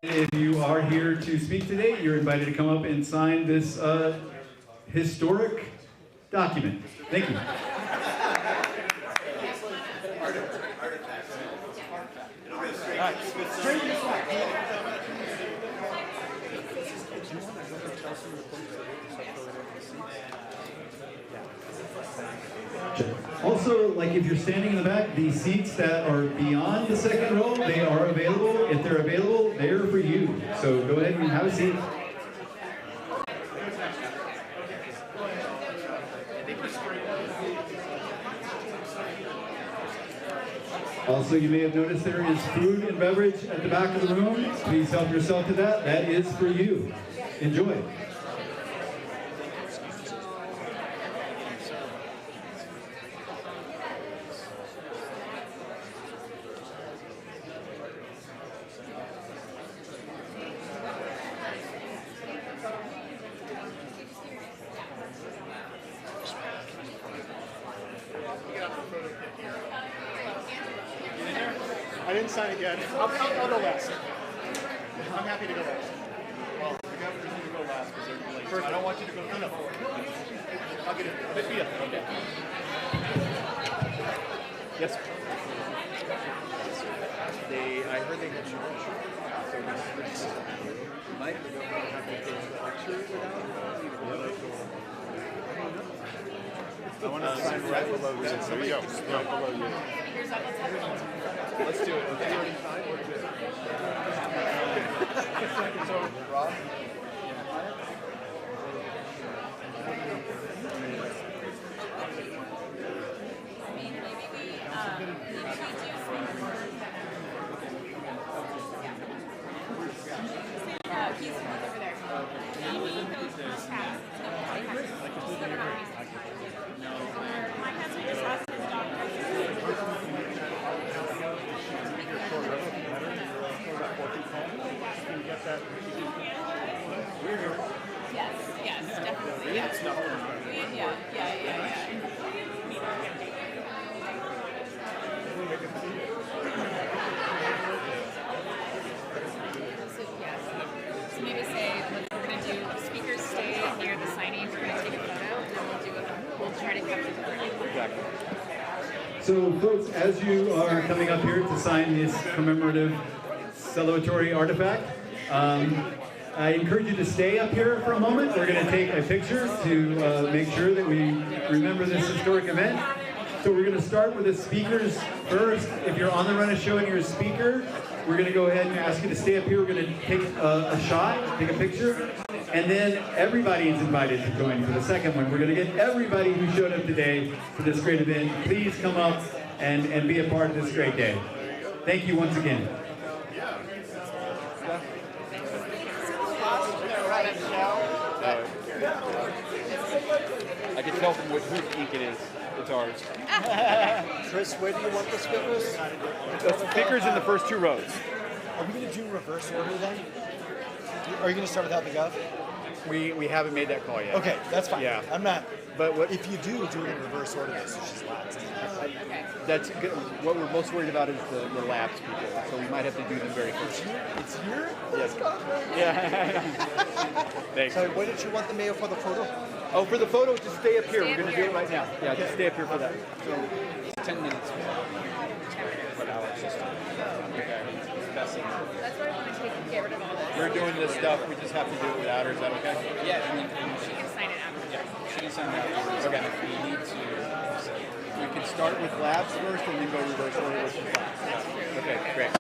If you are here to speak today, you're invited to come up and sign this historic document. Thank you. Also, like if you're standing in the back, the seats that are beyond the second row, they are available. If they're available, they're for you. So go ahead and have a seat. Also, you may have noticed there is food and beverage at the back of the room. Please help yourself to that. That is for you. Enjoy. I didn't sign again. I'll go last. I'm happy to go last. Well, the governor's going to go last because they're late. First, I don't want you to go. No. I'll get it. Okay. Yes. I heard they had short. So might have to take a picture without it. I want to sign right below you. There you go. Right below you. Let's do it. Okay. So, Rob? He's over there. My husband just lost his doctor. Yes, definitely. Yeah. So maybe say, look, we're going to do speakers stay near the signing, we're going to take a photo, and then we'll try to capture the photo. Exactly. So folks, as you are coming up here to sign this commemorative celebratory artifact, I encourage you to stay up here for a moment. We're going to take a picture to make sure that we remember this historic event. So we're going to start with the speakers first. If you're on the run of showing your speaker, we're going to go ahead and ask you to stay up here. We're going to take a shot, take a picture, and then everybody is invited to join for the second one. We're going to get everybody who showed up today for this great event. Please come up and be a part of this great day. Thank you once again. I can tell from whose ink it is. It's ours. Chris, where do you want the speakers? The speakers in the first two rows. Are we going to do reverse order then? Are you going to start without the Gov? We haven't made that call yet. Okay, that's fine. Yeah. I'm not. But if you do it in reverse order, this is just last. That's good. What we're most worried about is the lapsed people. So we might have to do them very first. It's here? Yes. Yeah. Thanks. So where did you want the mayor for the photo? Oh, for the photo, just stay up here. We're going to do it right now. Yeah, just stay up here for that. So it's 10 minutes. But Alex just That's why I want to get rid of all this. We're doing this stuff. We just have to do it without her. Is that okay? Yeah, and She can sign it after. yeah, she can sign that afterwards. Okay. If we need to. We can start with labs first and then go reverse order with the class. Okay, great.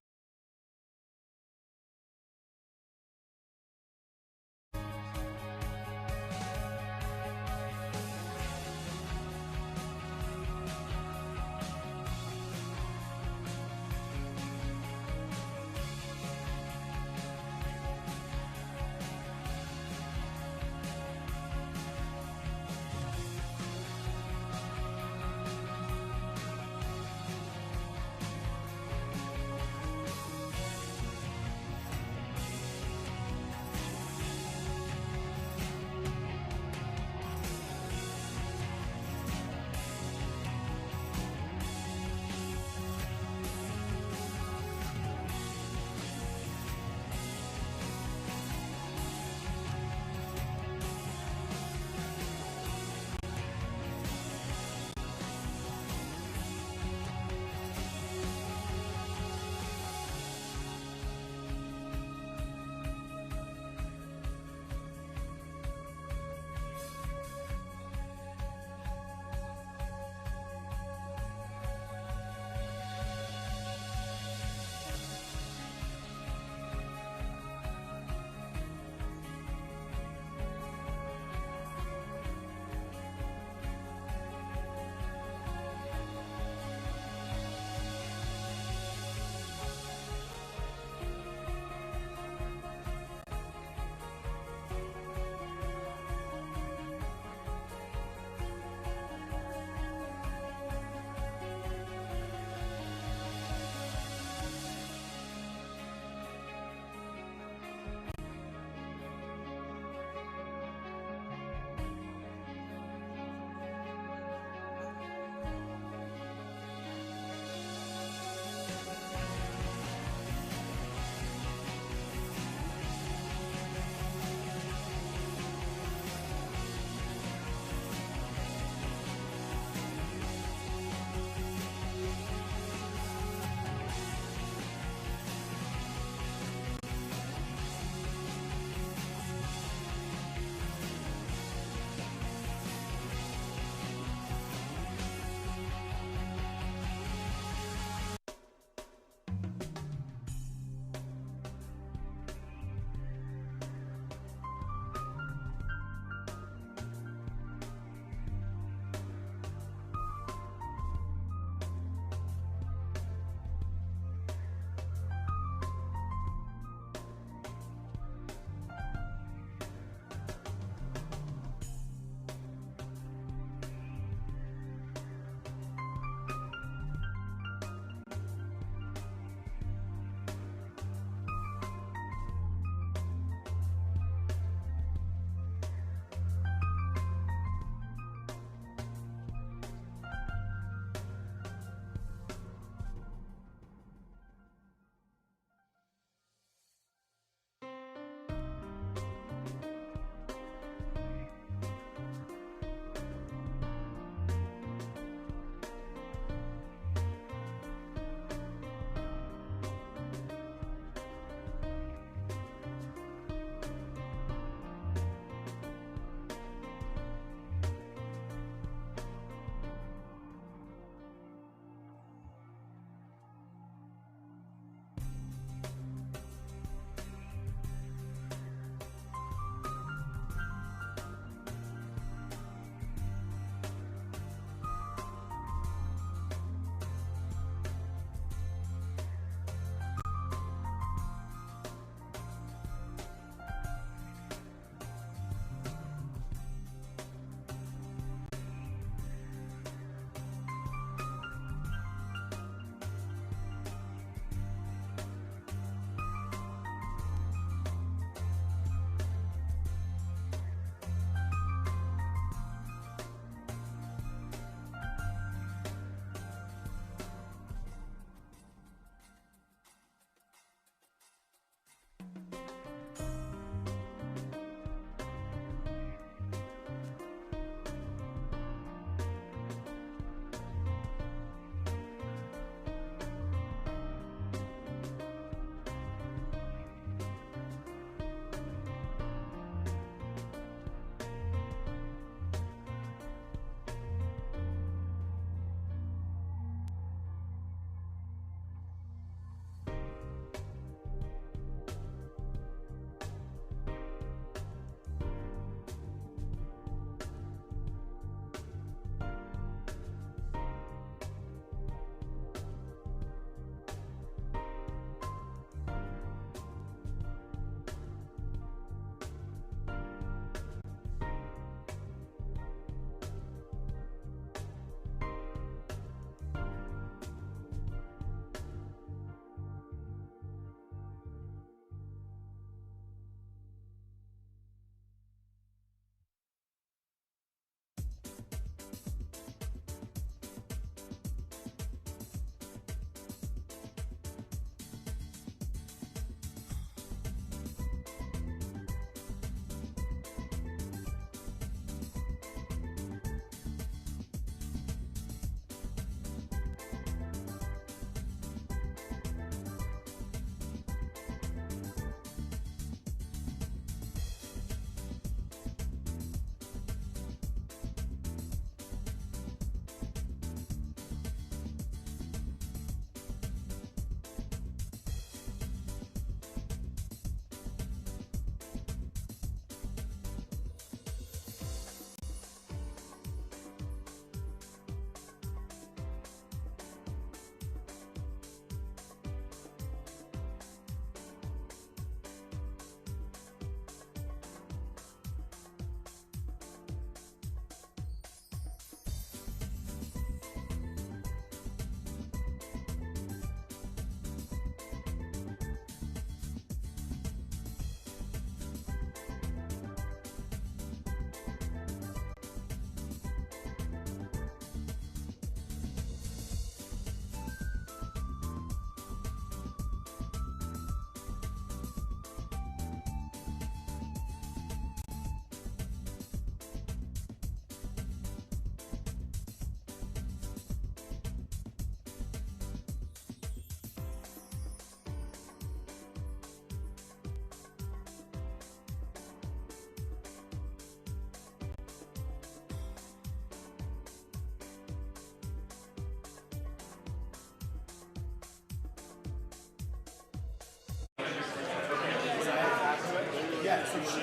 So,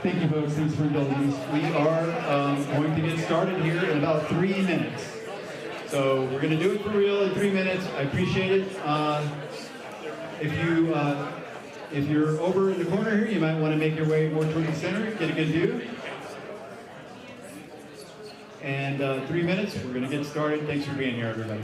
thank you, folks. Thanks for indulging us. We are going to get started here in about 3 minutes. So we're going to do it for real in 3 minutes. I appreciate it. If you're over in the corner here, you might want to make your way more toward the center, get a good view. And 3 minutes, we're going to get started. Thanks for being here, everybody.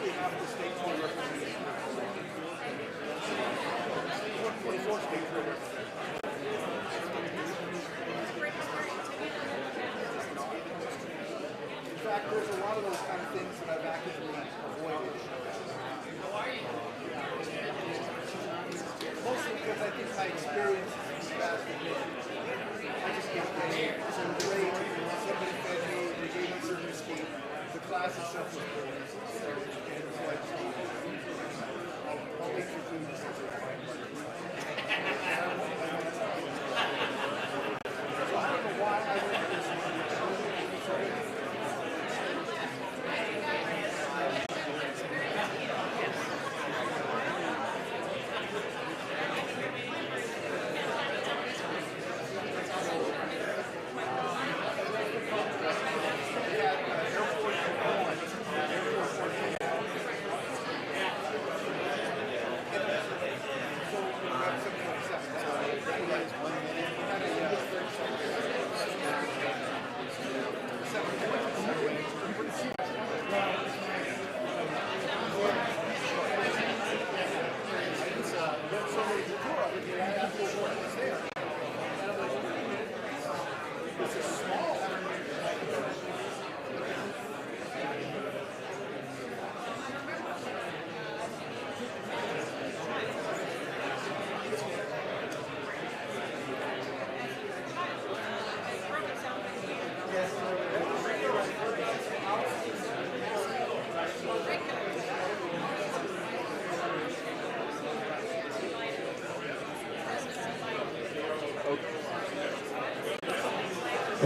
roughly half the states we represent. 24 states we represent. In fact, there's a lot of those kind of things that I've actively avoided. Mostly because I think my experience is past admission. I just get paid. So great. Somebody fed me. They gave me some whiskey. The class itself was great. So I just I'll eat your food. So I don't know why I went to this one.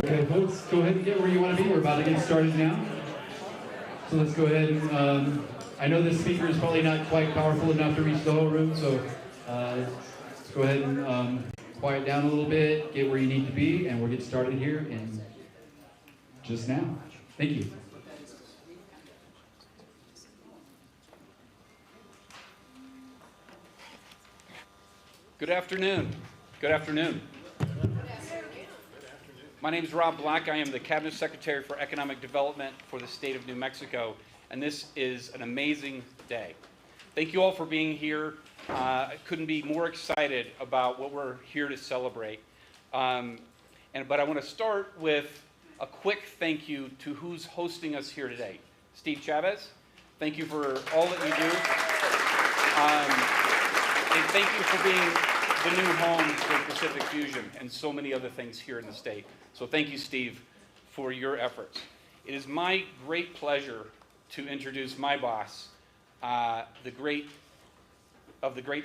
Okay, folks, go ahead and get where you want to be. We're about to get started now. So let's go ahead and, I know this speaker is probably not quite powerful enough to reach the whole room, so let's go ahead and quiet down a little bit, get where you need to be, and we'll get started here in just now. Thank you. Good afternoon. Good afternoon. My name is Rob Black. I am the Cabinet Secretary for Economic Development for the state of New Mexico, and this is an amazing day. Thank you all for being here. I couldn't be more excited about what we're here to celebrate. But I want to start with a quick thank you to who's hosting us here today. Steve Chavez, thank you for all that you do. And thank you for being the new home for Pacific Fusion and so many other things here in the state. So thank you, Steve, for your efforts. It is my great pleasure to introduce my boss, the great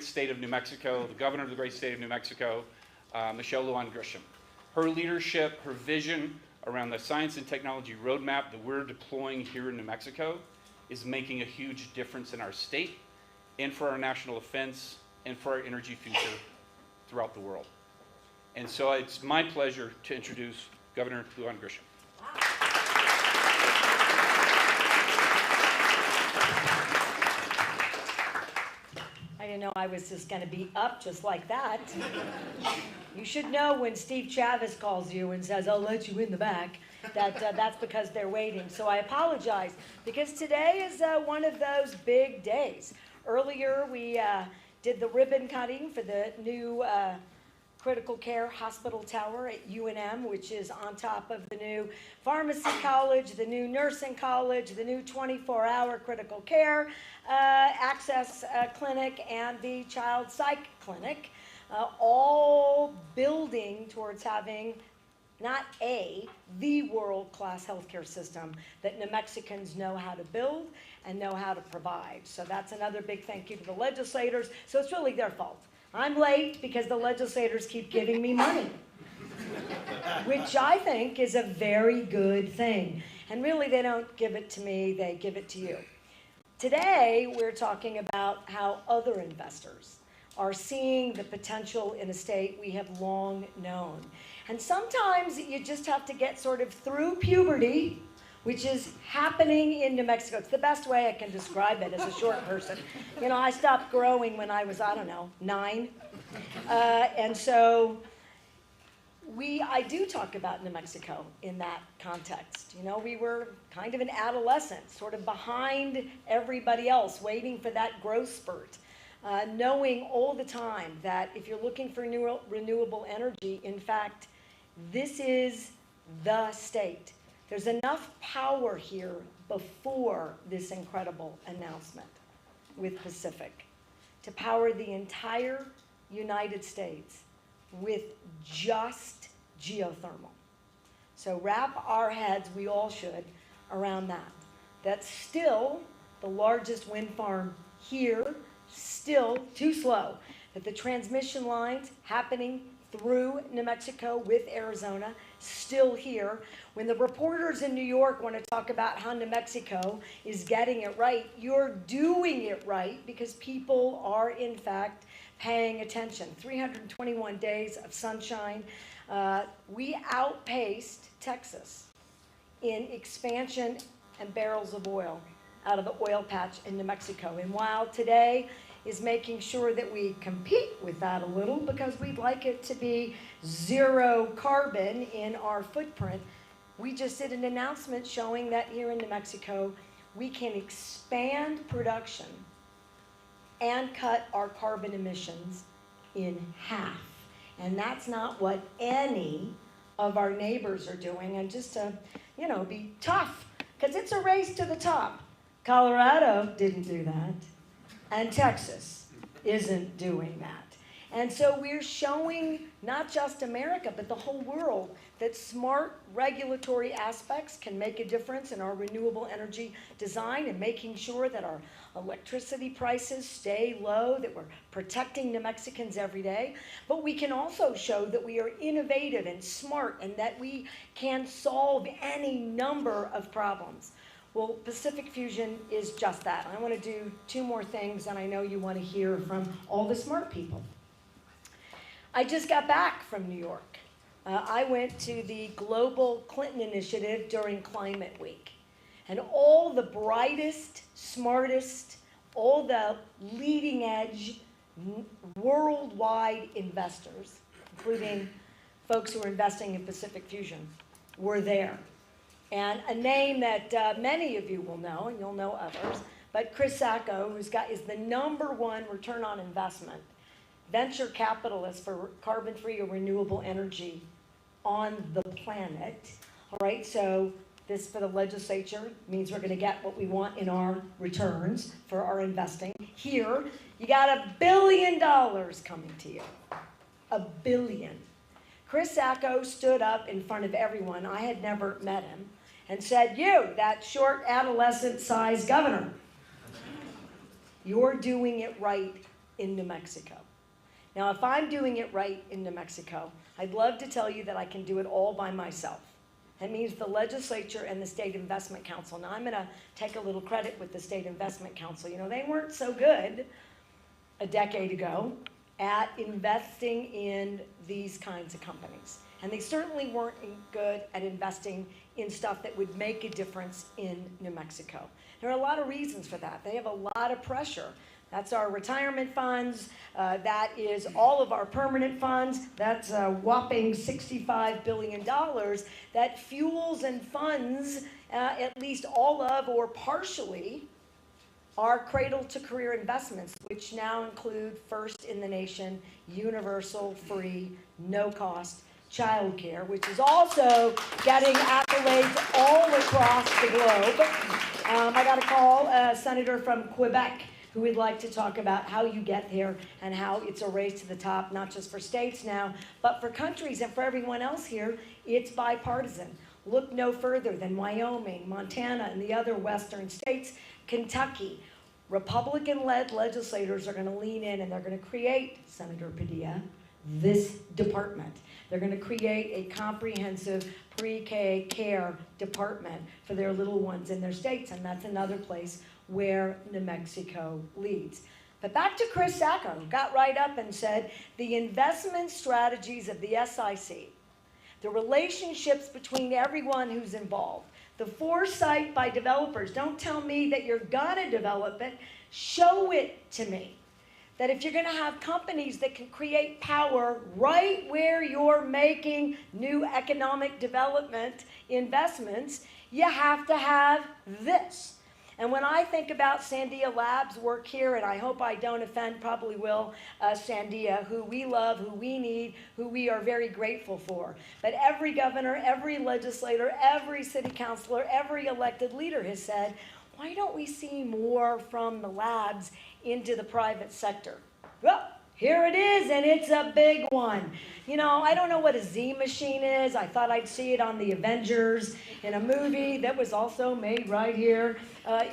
state of New Mexico, the governor of the great state of New Mexico, Michelle Lujan Grisham. Her leadership, her vision around the science and technology roadmap that we're deploying here in New Mexico is making a huge difference in our state and for our national defense and for our energy future throughout the world. And so it's my pleasure to introduce Governor Lujan Grisham. I didn't know I was just going to be up just like that. You should know when Steve Chavez calls you and says, I'll let you in the back, that's because they're waiting. So I apologize, because today is one of those big days. Earlier, we did the ribbon cutting for the new critical care hospital tower at UNM, which is on top of the new pharmacy college, the new nursing college, the new 24-hour critical care access clinic, and the child psych clinic, all building towards having not the world-class healthcare system that New Mexicans know how to build and know how to provide. So that's another big thank you to the legislators. So it's really their fault. I'm late because the legislators keep giving me money, which I think is a very good thing. And really, they don't give it to me, they give it to you. Today, we're talking about how other investors are seeing the potential in a state we have long known. And sometimes you just have to get sort of through puberty, which is happening in New Mexico. It's the best way I can describe it as a short person. You know, I stopped growing when I was, 9. And so I do talk about New Mexico in that context. You know, we were kind of an adolescent, sort of behind everybody else, waiting for that growth spurt, knowing all the time that if you're looking for renewable energy, in fact, this is the state. There's enough power here before this incredible announcement with Pacific to power the entire United States with just geothermal. So wrap our heads, we all should, around that. That's still the largest wind farm here, still too slow. That the transmission lines happening through New Mexico with Arizona, still here. When the reporters in New York want to talk about how New Mexico is getting it right, you're doing it right because people are, in fact, paying attention. 321 days of sunshine. We outpaced Texas in expansion and barrels of oil out of the oil patch in New Mexico. And while today is making sure that we compete with that a little because we'd like it to be zero carbon in our footprint, we just did an announcement showing that here in New Mexico, we can expand production and cut our carbon emissions in half. And that's not what any of our neighbors are doing. And just to, you know, be tough, because it's a race to the top. Colorado didn't do that, and Texas isn't doing that. And so we're showing not just America, but the whole world that smart regulatory aspects can make a difference in our renewable energy design and making sure that our electricity prices stay low, that we're protecting New Mexicans every day. But we can also show that we are innovative and smart and that we can solve any number of problems. Well, Pacific Fusion is just that. I want to do two more things, and I know you want to hear from all the smart people. I just got back from New York. I went to the Global Clinton Initiative during Climate Week. And all the brightest, smartest, all the leading edge worldwide investors, including folks who are investing in Pacific Fusion, were there. And a name that many of you will know, and you'll know others, but Chris Sacco, is the #1 return on investment venture capitalist for carbon-free or renewable energy on the planet. All right, so this for the legislature means we're going to get what we want in our returns for our investing. Here, you got $1 billion coming to you. $1 billion. Chris Sacco stood up in front of everyone, I had never met him, and said, "You, that short adolescent-sized governor, you're doing it right in New Mexico." Now, if I'm doing it right in New Mexico, I'd love to tell you that I can do it all by myself. That means the legislature and the State Investment Council. Now, I'm going to take a little credit with the State Investment Council. You know, they weren't so good a decade ago at investing in these kinds of companies. And they certainly weren't good at investing in stuff that would make a difference in New Mexico. There are a lot of reasons for that. They have a lot of pressure. That's our retirement funds. That is all of our permanent funds. That's a whopping $65 billion that fuels and funds at least all of or partially our cradle-to-career investments, which now include first in the nation, universal, free, no-cost child care, which is also getting accolades all across the globe. I got a call, a senator from Quebec, who would like to talk about how you get there and how it's a race to the top, not just for states now, but for countries and for everyone else here. It's bipartisan. Look no further than Wyoming, Montana, and the other western states, Kentucky. Republican-led legislators are going to lean in and they're going to create, Senator Padilla, this department. They're going to create a comprehensive pre-K care department for their little ones in their states, and that's another place where New Mexico leads. But back to Chris Sacco, who got right up and said, the investment strategies of the SIC, the relationships between everyone who's involved, the foresight by developers, don't tell me that you're gonna develop it, show it to me. that if you're going to have companies that can create power right where you're making new economic development investments, you have to have this. And when I think about Sandia Labs' work here, and I hope I don't offend, probably will, Sandia, who we love, who we need, who we are very grateful for. But every governor, every legislator, every city councilor, every elected leader has said, why don't we see more from the labs into the private sector? Well, here it is, and it's a big one. You know, I don't know what a Z machine is. I thought I'd see it on the Avengers in a movie that was also made right here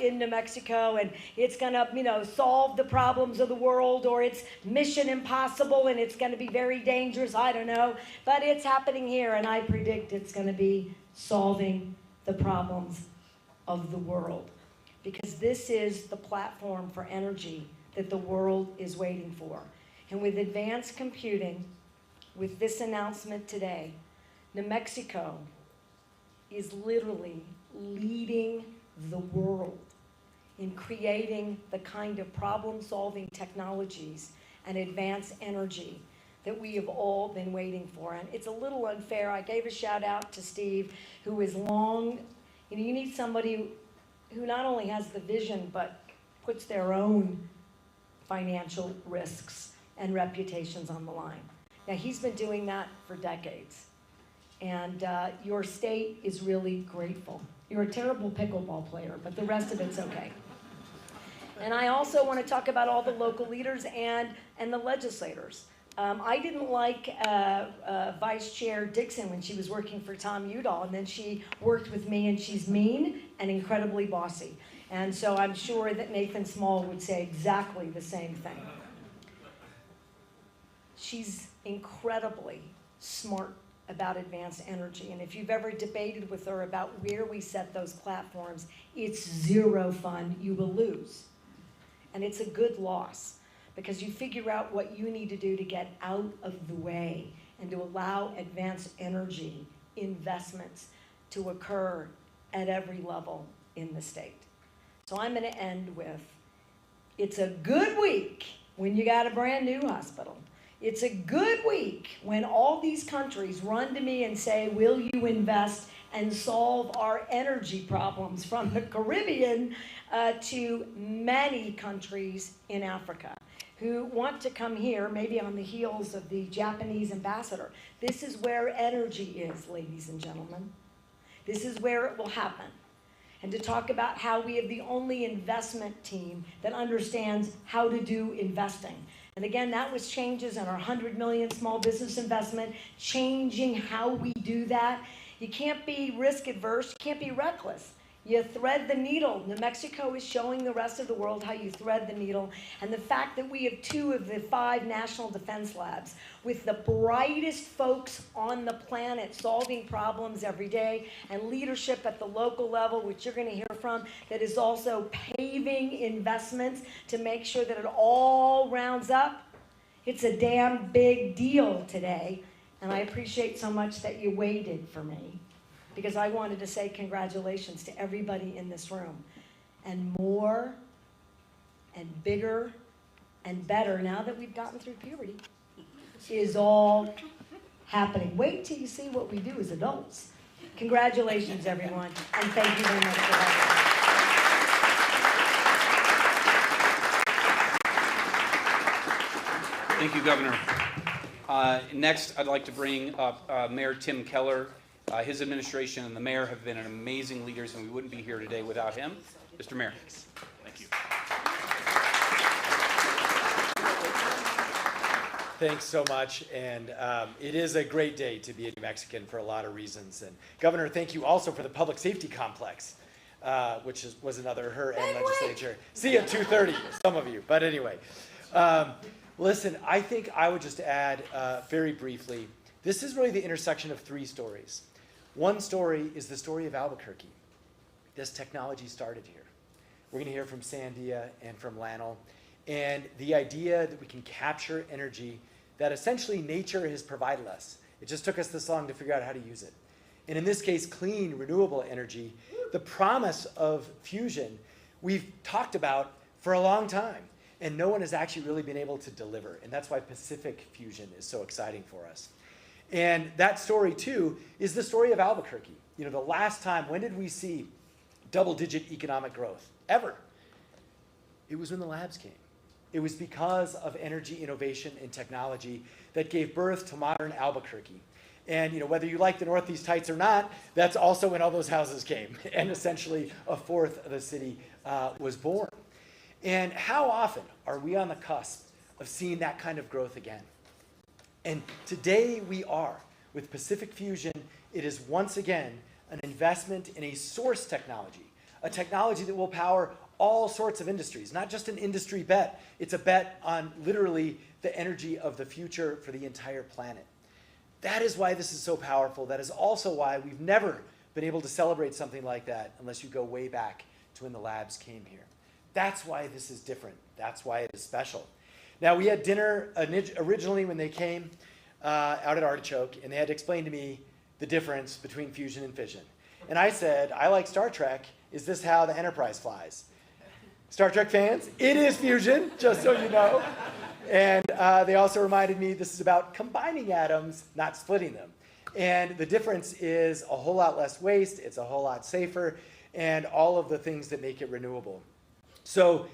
in New Mexico, and it's gonna, you know, solve the problems of the world, or it's Mission Impossible and it's gonna be very dangerous, I don't know. But it's happening here, and I predict it's gonna be solving the problems of the world. Because this is the platform for energy that the world is waiting for. And with advanced computing, with this announcement today, New Mexico is literally leading the world in creating the kind of problem-solving technologies and advanced energy that we have all been waiting for. And it's a little unfair. I gave a shout out to Steve, who is long, you know, you need somebody who not only has the vision, but puts their own financial risks and reputations on the line. Now, he's been doing that for decades. And your state is really grateful. You're a terrible pickleball player, but the rest of it's okay. And I also want to talk about all the local leaders and the legislators. I didn't like Vice Chair Dixon when she was working for Tom Udall, and then she worked with me, and she's mean and incredibly bossy. And so I'm sure that Nathan Small would say exactly the same thing. She's incredibly smart about advanced energy, and if you've ever debated with her about where we set those platforms, it's zero fun. You will lose. And it's a good loss, because you figure out what you need to do to get out of the way and to allow advanced energy investments to occur at every level in the state. So I'm going to end with, it's a good week when you got a brand new hospital. It's a good week when all these countries run to me and say, will you invest and solve our energy problems, from the Caribbean to many countries in Africa, who want to come here, maybe on the heels of the Japanese ambassador. This is where energy is, ladies and gentlemen. This is where it will happen. And to talk about how we have the only investment team that understands how to do investing. And again, that was changes in our 100 million small business investment, changing how we do that. You can't be risk adverse, you can't be reckless. You thread the needle. New Mexico is showing the rest of the world how you thread the needle. And the fact that we have 2 of the 5 national defense labs with the brightest folks on the planet solving problems every day, and leadership at the local level, which you're going to hear from, that is also paving investments to make sure that it all rounds up. It's a damn big deal today. And I appreciate so much that you waited for me, because I wanted to say congratulations to everybody in this room. And more and bigger and better, now that we've gotten through puberty, is all happening. Wait till you see what we do as adults. Congratulations, everyone, and thank you very much for having me. Thank you, Governor. Next, I'd like to bring up Mayor Tim Keller. His administration and the mayor have been amazing leaders, and we wouldn't be here today without him. Mr. Mayor. Thank you. Thanks so much, and it is a great day to be a New Mexican for a lot of reasons. And Governor, thank you also for the public safety complex, which was another her and legislature. See you at 2:30, some of you, but anyway. Listen, I think I would just add very briefly, this is really the intersection of 3 stories. One story is the story of Albuquerque. This technology started here. We're going to hear from Sandia and from Lannel, and the idea that we can capture energy that essentially nature has provided us. It just took us this long to figure out how to use it. And in this case, clean, renewable energy, the promise of fusion we've talked about for a long time. and no one has actually really been able to deliver. And that's why Pacific Fusion is so exciting for us. And that story, too, is the story of Albuquerque. You know, the last time, when did we see double-digit economic growth? Ever. It was when the labs came. It was because of energy innovation and technology that gave birth to modern Albuquerque. And you know, whether you like the Northeast Heights or not, that's also when all those houses came. And essentially, a fourth of the city was born. And how often are we on the cusp of seeing that kind of growth again? And today we are. With Pacific Fusion, it is once again an investment in a source technology, a technology that will power all sorts of industries, not just an industry bet. It's a bet on literally the energy of the future for the entire planet. That is why this is so powerful. That is also why we've never been able to celebrate something like that unless you go way back to when the labs came here. That's why this is different. That's why it is special. Now, we had dinner originally when they came out at Artichoke, and they had to explain to me the difference between fusion and fission. And I said, I like Star Trek. Is this how the Enterprise flies? Star Trek fans, it is fusion, just so you know. And they also reminded me this is about combining atoms, not splitting them. And the difference is a whole lot less waste, it's a whole lot safer, and all of the things that make it renewable. So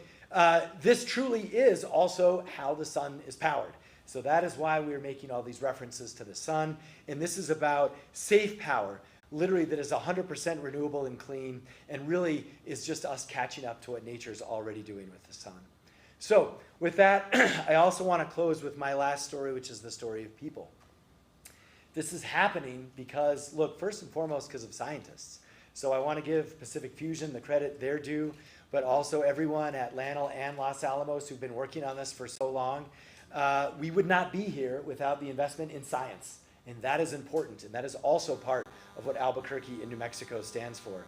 this truly is also how the sun is powered. So that is why we're making all these references to the sun. And this is about safe power, literally that is 100% renewable and clean, and really is just us catching up to what nature's already doing with the sun. So with that, I also want to close with my last story, which is the story of people. This is happening because, look, first and foremost, because of scientists. So I want to give Pacific Fusion the credit they're due, but also everyone at Lanel and Los Alamos who've been working on this for so long. We would not be here without the investment in science, and that is important, and that is also part of what Albuquerque in New Mexico stands for.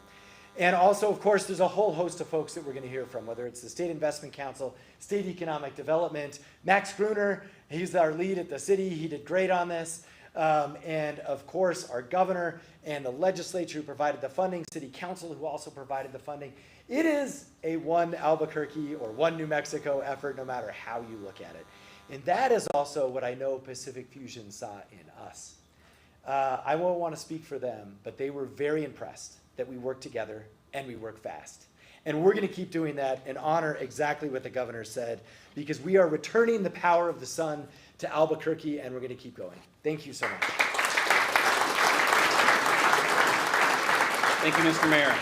And also, of course, there's a whole host of folks that we're going to hear from, whether it's the State Investment Council, State Economic Development, Max Gruner, he's our lead at the city, he did great on this, and of course, our governor and the legislature who provided the funding, City Council who also provided the funding. It is a one Albuquerque or one New Mexico effort, no matter how you look at it. And that is also what I know Pacific Fusion saw in us. I won't want to speak for them, but they were very impressed that we work together and we work fast. And we're going to keep doing that and honor exactly what the governor said, because we are returning the power of the sun to Albuquerque, and we're going to keep going. Thank you so much. Thank you, Mr. Mayor.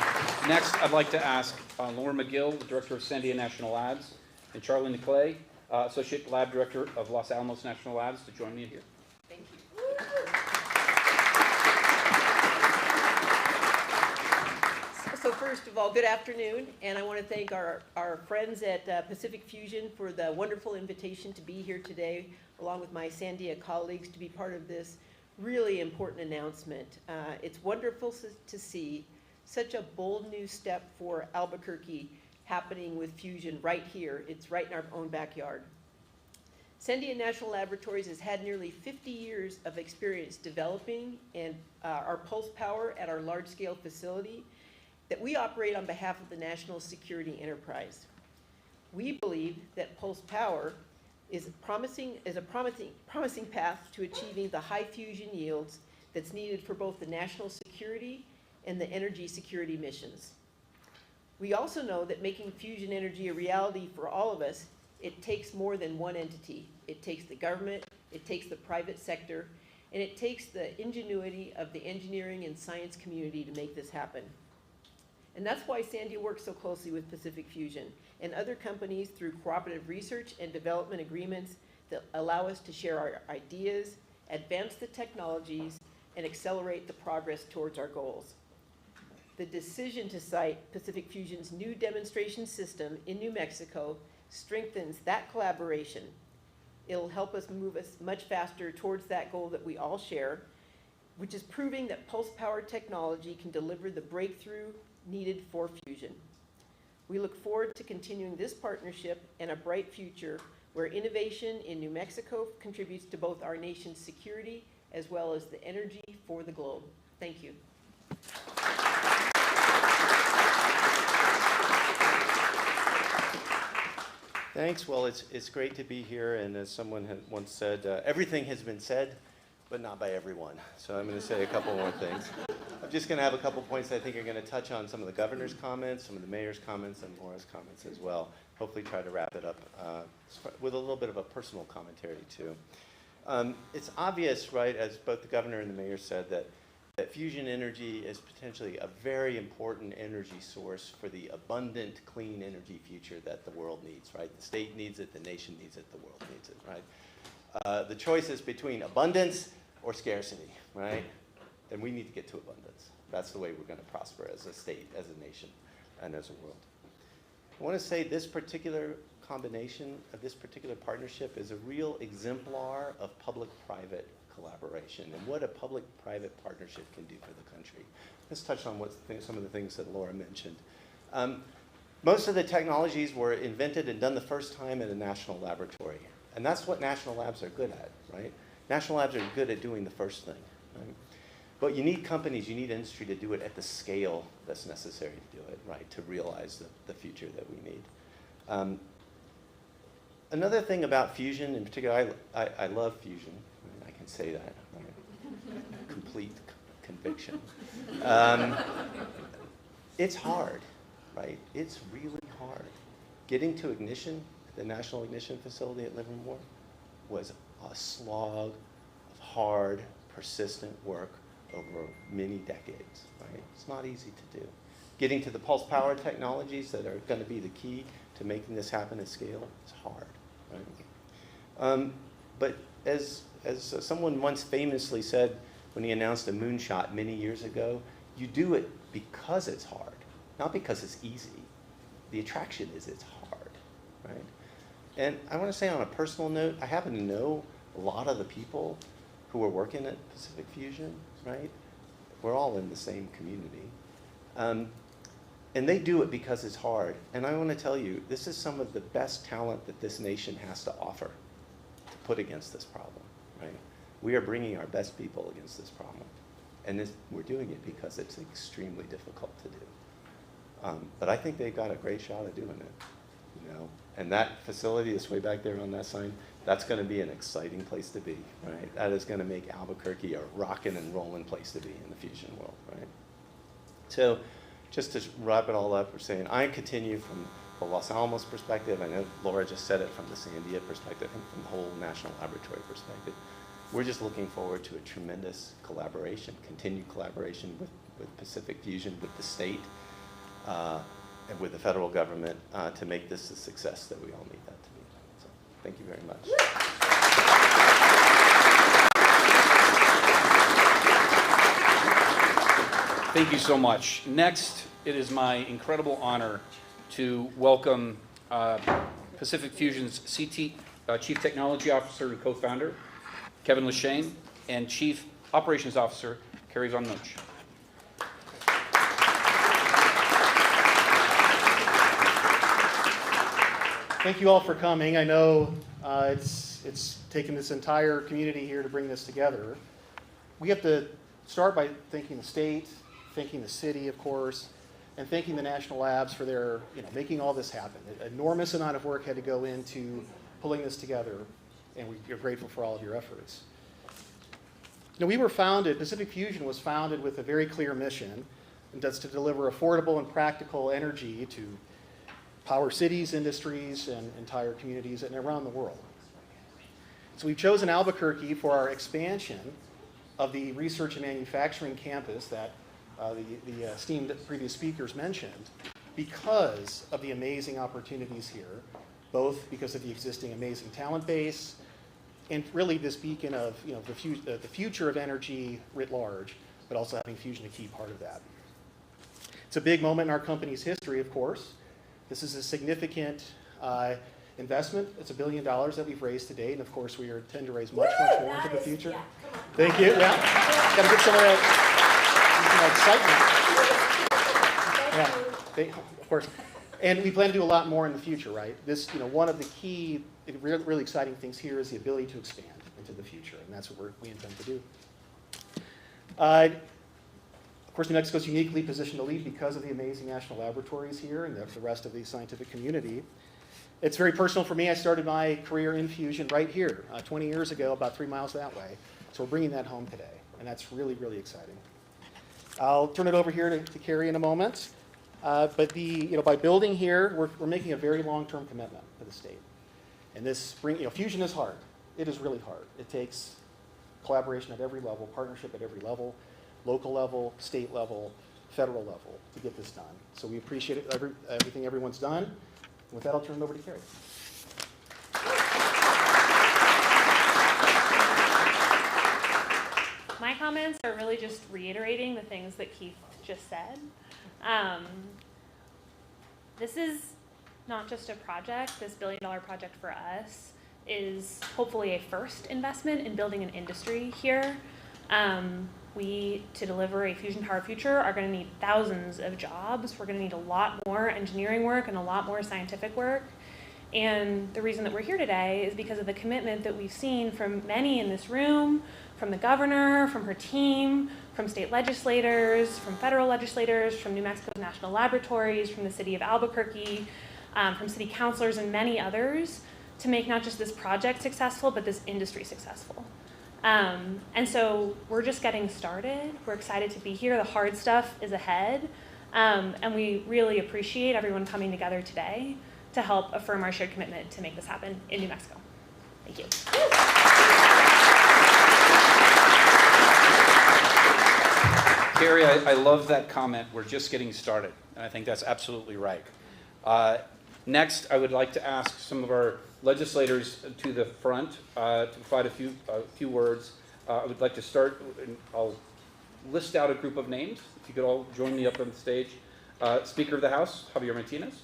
Next, I'd like to ask Laura McGill, the Director of Sandia National Labs, and Charlie Niclay, Associate Lab Director of Los Alamos National Labs, to join me here. Thank you. So first of all, good afternoon, and I want to thank our friends at Pacific Fusion for the wonderful invitation to be here today, along with my Sandia colleagues, to be part of this really important announcement. It's wonderful to see such a bold new step for Albuquerque happening with fusion right here. It's right in our own backyard. Sandia National Laboratories has had nearly 50 years of experience developing and our pulse power at our large-scale facility that we operate on behalf of the national security enterprise. We believe that pulse power is a promising path to achieving the high fusion yields that's needed for both the national security and the energy security missions. We also know that making fusion energy a reality for all of us, it takes more than one entity. It takes the government, it takes the private sector, and it takes the ingenuity of the engineering and science community to make this happen. And that's why Sandia works so closely with Pacific Fusion and other companies through cooperative research and development agreements that allow us to share our ideas, advance the technologies, and accelerate the progress towards our goals. The decision to cite Pacific Fusion's new demonstration system in New Mexico strengthens that collaboration. It'll help us move us much faster towards that goal that we all share, which is proving that pulse power technology can deliver the breakthrough needed for fusion. We look forward to continuing this partnership and a bright future where innovation in New Mexico contributes to both our nation's security as well as the energy for the globe. Thank you. Thanks. Well, it's great to be here, and as someone had once said, everything has been said, but not by everyone. So I'm going to say a couple more things. I'm just going to have a couple points I think are going to touch on some of the governor's comments, some of the mayor's comments, and Laura's comments as well. Hopefully try to wrap it up with a little bit of a personal commentary too. It's obvious, right, as both the governor and the mayor said, that fusion energy is potentially a very important energy source for the abundant, clean energy future that the world needs, right? The state needs it, the nation needs it, the world needs it, right? The choice is between abundance or scarcity, right? And we need to get to abundance. That's the way we're going to prosper as a state, as a nation, and as a world. I want to say this particular combination of this particular partnership is a real exemplar of public-private collaboration and what a public-private partnership can do for the country. Let's touch on some of the things that Laura mentioned. Most of the technologies were invented and done the first time in a national laboratory. And that's what national labs are good at, right? National labs are good at doing the first thing, right? But you need companies, you need industry to do it at the scale that's necessary to do it, right? To realize the future that we need. Another thing about fusion, in particular, I love fusion. I can say that, right? Complete conviction. It's hard, right? It's really hard. Getting to ignition, the National Ignition Facility at Livermore, was a slog of hard, persistent work over many decades, right? It's not easy to do. Getting to the pulse power technologies that are going to be the key to making this happen at scale is hard, right? But as someone once famously said when he announced a moonshot many years ago, you do it because it's hard, not because it's easy. The attraction is it's hard, right? And I want to say on a personal note, I happen to know a lot of the people who are working at Pacific Fusion, right? We're all in the same community. And they do it because it's hard. And I want to tell you, this is some of the best talent that this nation has to offer to put against this problem, right? We are bringing our best people against this problem. And we're doing it because it's extremely difficult to do. But I think they've got a great shot at doing it, you know? And that facility that's way back there on that sign, that's going to be an exciting place to be, right? That is going to make Albuquerque a rocking and rolling place to be in the fusion world, right? So just to wrap it all up, we're saying I continue from the Los Alamos perspective. I know Laura just said it from the Sandia perspective and from the whole national laboratory perspective. We're just looking forward to a tremendous collaboration, continued collaboration with Pacific Fusion, with the state, and with the federal government to make this a success that we all need that to be. So thank you very much. Thank you so much. Next, it is my incredible honor to welcome Pacific Fusion's Chief Technology Officer and Co-founder, Kevin Leshane, and Chief Operations Officer, Carrie Von Munch. Thank you all for coming. I know it's taken this entire community here to bring this together. We have to start by thanking the state, thanking the city, of course, and thanking the national labs for their, making all this happen. An enormous amount of work had to go into pulling this together, and we're grateful for all of your efforts. Pacific Fusion was founded with a very clear mission, and that's to deliver affordable and practical energy to power cities, industries, and entire communities and around the world. So we've chosen Albuquerque for our expansion of the research and manufacturing campus that the esteemed previous speakers mentioned because of the amazing opportunities here, both because of the existing amazing talent base and really this beacon of the future of energy writ large, but also having fusion a key part of that. It's a big moment in our company's history, of course. This is a significant investment. It's $1 billion that we've raised to date, and of course we intend to raise much more into the future. Yeah, Thank you. Yeah, got to get some of that excitement. Yeah, of course. And we plan to do a lot more in the future, right? This, one of the key, really exciting things here is the ability to expand into the future, and that's what we intend to do. Of course, New Mexico is uniquely positioned to lead because of the amazing national laboratories here and the rest of the scientific community. It's very personal for me. I started my career in fusion right here 20 years ago, about 3 miles that way. So we're bringing that home today, and that's really, really exciting. I'll turn it over here to Carrie in a moment. But by building here, we're making a very long-term commitment to the state. And fusion is hard. It is really hard. It takes collaboration at every level, partnership at every level, local level, state level, federal level to get this done. So we appreciate everything everyone's done. With that, I'll turn it over to Carrie. My comments are really just reiterating the things that Keith just said. This is not just a project. This billion-dollar project for us is hopefully a first investment in building an industry here. To deliver a fusion-powered future, are going to need thousands of jobs. We're going to need a lot more engineering work and a lot more scientific work. And the reason that we're here today is because of the commitment that we've seen from many in this room, from the governor, from her team, from state legislators, from federal legislators, from New Mexico's national laboratories, from the city of Albuquerque, from city councilors and many others, to make not just this project successful, but this industry successful. And so we're just getting started. We're excited to be here. The hard stuff is ahead. And we really appreciate everyone coming together today to help affirm our shared commitment to make this happen in New Mexico. Thank you. Carrie, I love that comment. We're just getting started. And I think that's absolutely right. Next, I would like to ask some of our legislators to the front to provide a few words. I would like to start, and I'll list out a group of names. If you could all join me up on the stage. Speaker of the House, Javier Martinez.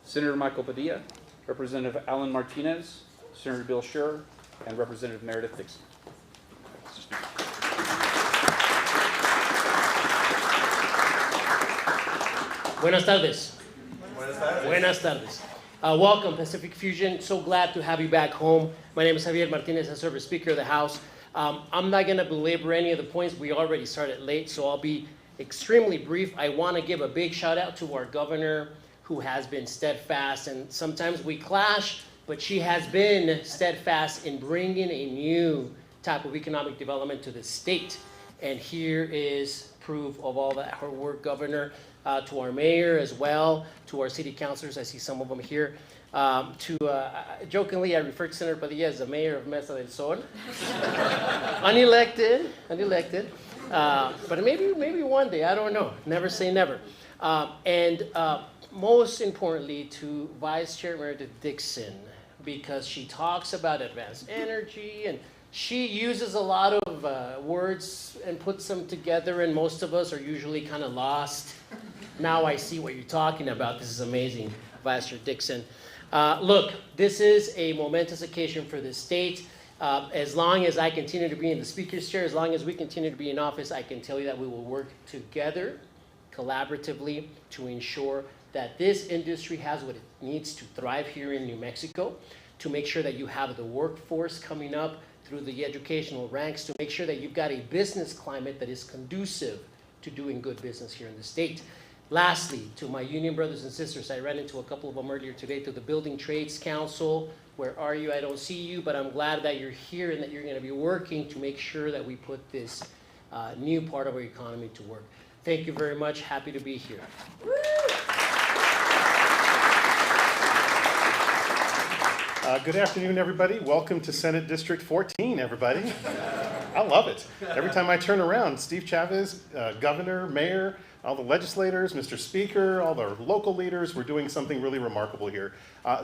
Senator Michael Padilla. Representative Alan Martinez. Senator Bill Scher. And Representative Meredith Dixon. Buenas tardes. Buenas tardes. Welcome, Pacific Fusion. So glad to have you back home. My name is Javier Martinez. I serve as Speaker of the House. I'm not going to belabor any of the points. We already started late, so I'll be extremely brief. I want to give a big shout out to our governor, who has been steadfast, and sometimes we clash, but she has been steadfast in bringing a new type of economic development to the state. And here is proof of all that her work, Governor. To our mayor as well, to our city councilors, I see some of them here. Jokingly, I refer to Senator Padilla as the mayor of Mesa del Sol. unelected, but maybe one day, I don't know. Never say never. And most importantly, to Vice Chair Meredith Dixon, because she talks about advanced energy and she uses a lot of words and puts them together, and most of us are usually kind of lost. Now I see what you're talking about. This is amazing, Vice Chair Dixon. Look, this is a momentous occasion for the state. As long as I continue to be in the Speaker's chair, as long as we continue to be in office, I can tell you that we will work together, collaboratively, to ensure that this industry has what it needs to thrive here in New Mexico, to make sure that you have the workforce coming up through the educational ranks, to make sure that you've got a business climate that is conducive to doing good business here in the state. Lastly, to my union brothers and sisters, I ran into a couple of them earlier today, to the Building Trades Council. Where are you? I don't see you, but I'm glad that you're here and that you're going to be working to make sure that we put this new part of our economy to work. Thank you very much. Happy to be here. Good afternoon, everybody. Welcome to Senate District 14, everybody. I love it. Every time I turn around, Steve Chavez, governor, mayor, all the legislators, Mr. Speaker, all the local leaders, we're doing something really remarkable here.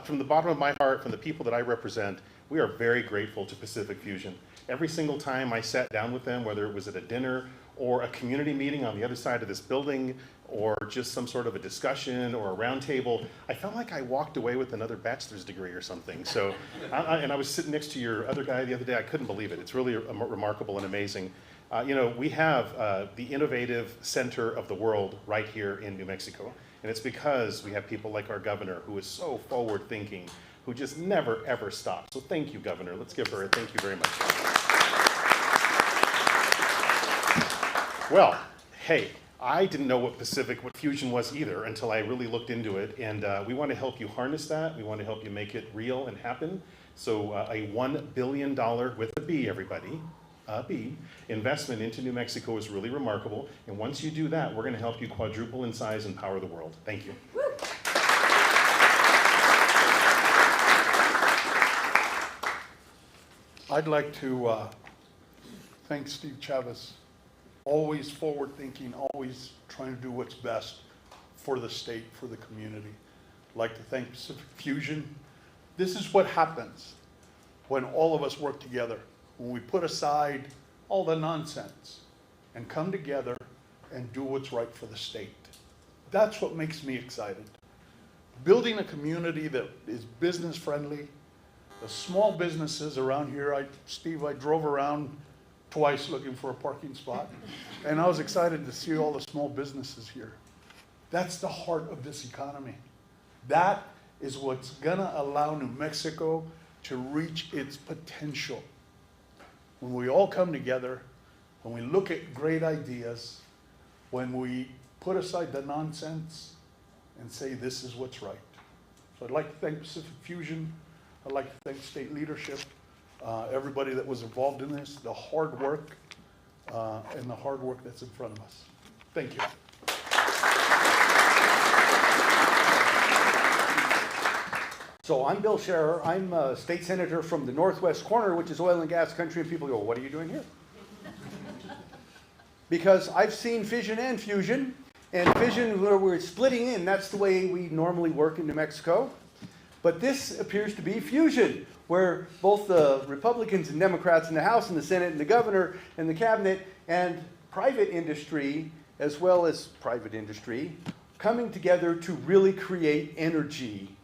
From the bottom of my heart, from the people that I represent, we are very grateful to Pacific Fusion. Every single time I sat down with them, whether it was at a dinner or a community meeting on the other side of this building, or just some sort of a discussion or a round table, I felt like I walked away with another bachelor's degree or something. So, and I was sitting next to your other guy the other day. I couldn't believe it. It's really remarkable and amazing. We have the innovative center of the world right here in New Mexico. And it's because we have people like our governor, who is so forward thinking, who just never, ever stops. So thank you, Governor. Let's give her a thank you very much. Well, hey, I didn't know what fusion was either until I really looked into it. And we want to help you harness that. We want to help you make it real and happen. So a $1 billion, with a B, everybody, a B, investment into New Mexico is really remarkable. And once you do that, we're going to help you quadruple in size and power the world. Thank you. I'd like to thank Steve Chavez. Always forward-thinking, always trying to do what's best for the state, for the community. I'd like to thank Pacific Fusion. This is what happens when all of us work together, when we put aside all the nonsense and come together and do what's right for the state. That's what makes me excited. Building a community that is business-friendly. The small businesses around here, Steve, I drove around twice looking for a parking spot, and I was excited to see all the small businesses here. That's the heart of this economy. That is what's gonna allow New Mexico to reach its potential. When we all come together, when we look at great ideas, when we put aside the nonsense and say this is what's right. So I'd like to thank Pacific Fusion. I'd like to thank state leadership, everybody that was involved in this, the hard work, and the hard work that's in front of us. Thank you. So I'm Bill Scherer. I'm a state senator from the northwest corner, which is oil and gas country, and people go, what are you doing here? Because I've seen fission and fusion, and fission where we're splitting in, that's the way we normally work in New Mexico. But this appears to be fusion, where both the Republicans and Democrats in the House and the Senate and the governor and the cabinet and private industry, as well as private industry, coming together to really create energy.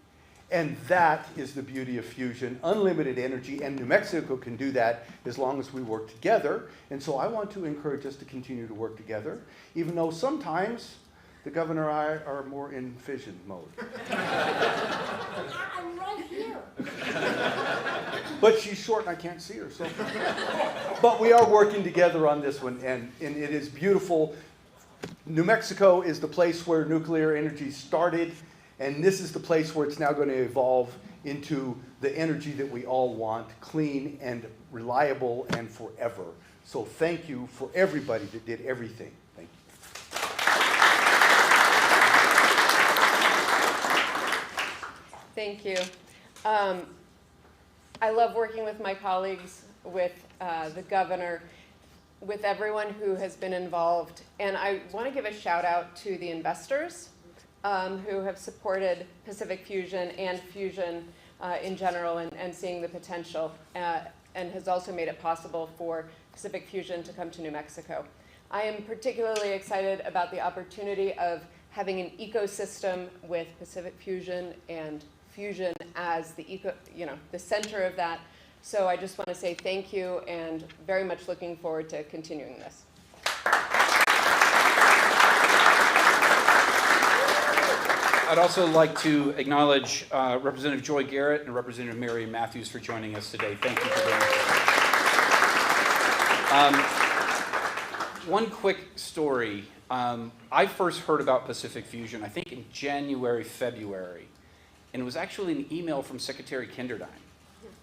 And that is the beauty of fusion, unlimited energy, and New Mexico can do that as long as we work together. And so I want to encourage us to continue to work together, even though sometimes the governor and I are more in fission mode. I'm right here. But she's short and I can't see her. So. But we are working together on this one, and it is beautiful. New Mexico is the place where nuclear energy started, and this is the place where it's now going to evolve into the energy that we all want, clean and reliable and forever. So thank you for everybody that did everything. Thank you. Thank you. I love working with my colleagues, with the governor, with everyone who has been involved. And I want to give a shout out to the investors who have supported Pacific Fusion and fusion in general and seeing the potential and has also made it possible for Pacific Fusion to come to New Mexico. I am particularly excited about the opportunity of having an ecosystem with Pacific Fusion and fusion as the the center of that. So I just want to say thank you and very much looking forward to continuing this. I'd also like to acknowledge Representative Joy Garrett and Representative Mary Matthews for joining us today. Thank you for being here. One quick story. I first heard about Pacific Fusion, I think in January, February. And it was actually an email from Secretary Kinderdine.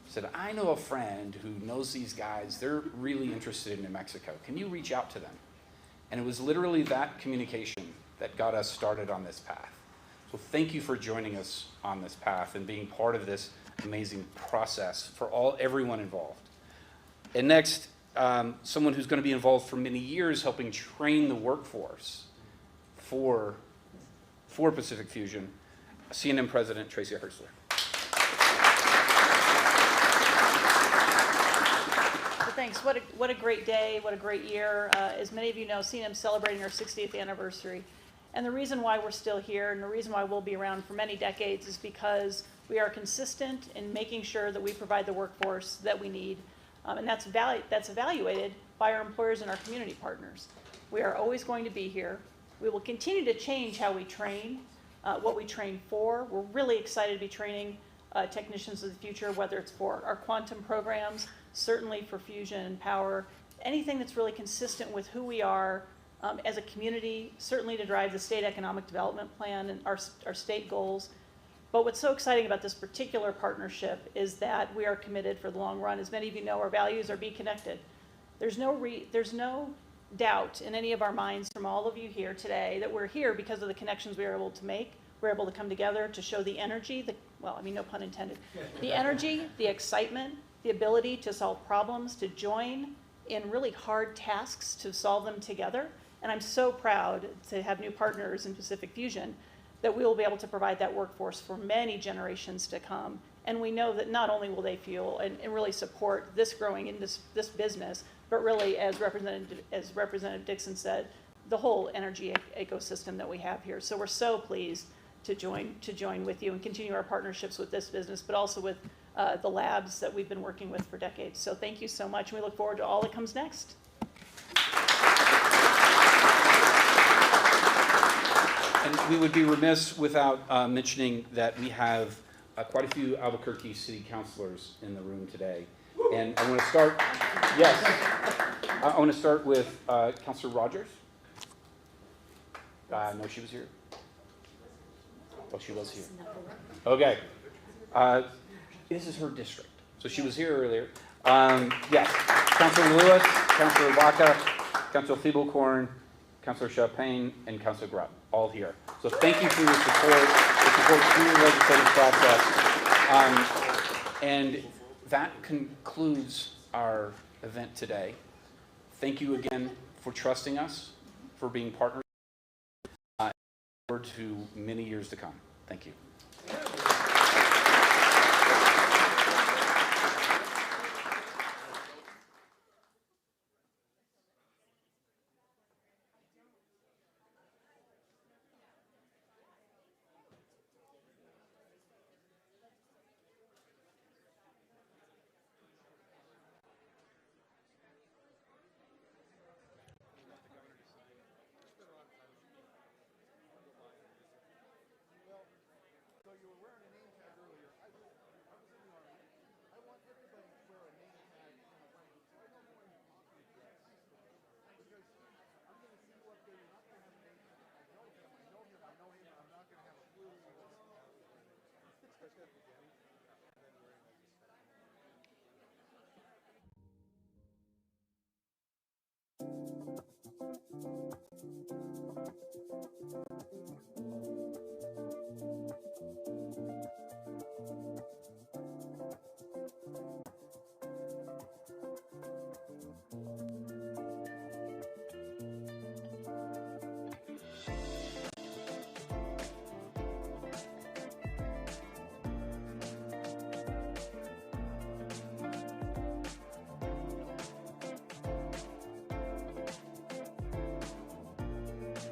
Said, I know a friend who knows these guys. They're really interested in New Mexico. Can you reach out to them? And it was literally that communication that got us started on this path. So thank you for joining us on this path and being part of this amazing process for everyone involved. And next, someone who's going to be involved for many years helping train the workforce for Pacific Fusion, CNN President Tracy Hertzler. So thanks. What a great day. What a great year. As many of you know, CNM's celebrating our 60th anniversary. And the reason why we're still here and the reason why we'll be around for many decades is because we are consistent in making sure that we provide the workforce that we need. And that's evaluated by our employers and our community partners. We are always going to be here. We will continue to change how we train, what we train for. We're really excited to be training technicians of the future, whether it's for our quantum programs, certainly for fusion and power, anything that's really consistent with who we are as a community, certainly to drive the state economic development plan and our state goals. But what's so exciting about this particular partnership is that we are committed for the long run. As many of you know, our values are be connected. There's no doubt in any of our minds from all of you here today that we're here because of the connections we were able to make. We're able to come together to show the energy, no pun intended, the energy, the excitement, the ability to solve problems, to join in really hard tasks to solve them together. And I'm so proud to have new partners in Pacific Fusion that we will be able to provide that workforce for many generations to come. And we know that not only will they fuel and really support this growing in this business, but really, as Representative Dixon said, the whole energy ecosystem that we have here. So we're so pleased to join with you and continue our partnerships with this business, but also with the labs that we've been working with for decades. So thank you so much. We look forward to all that comes next. And we would be remiss without mentioning that we have quite a few Albuquerque city councilors in the room today. And I want to start, I want to start with Councilor Rogers. No, she was here. Oh, she was here. Okay. This is her district. So she was here earlier. Yes. Councilor Lewis, Councilor Waka, Councilor Thiebelkorn, Councilor Chapin, and Councilor Grubb, all here. So thank you for your support through the legislative process. And that concludes our event today. Thank you again for trusting us, for being partners. Forward to many years to come. Thank you. Good.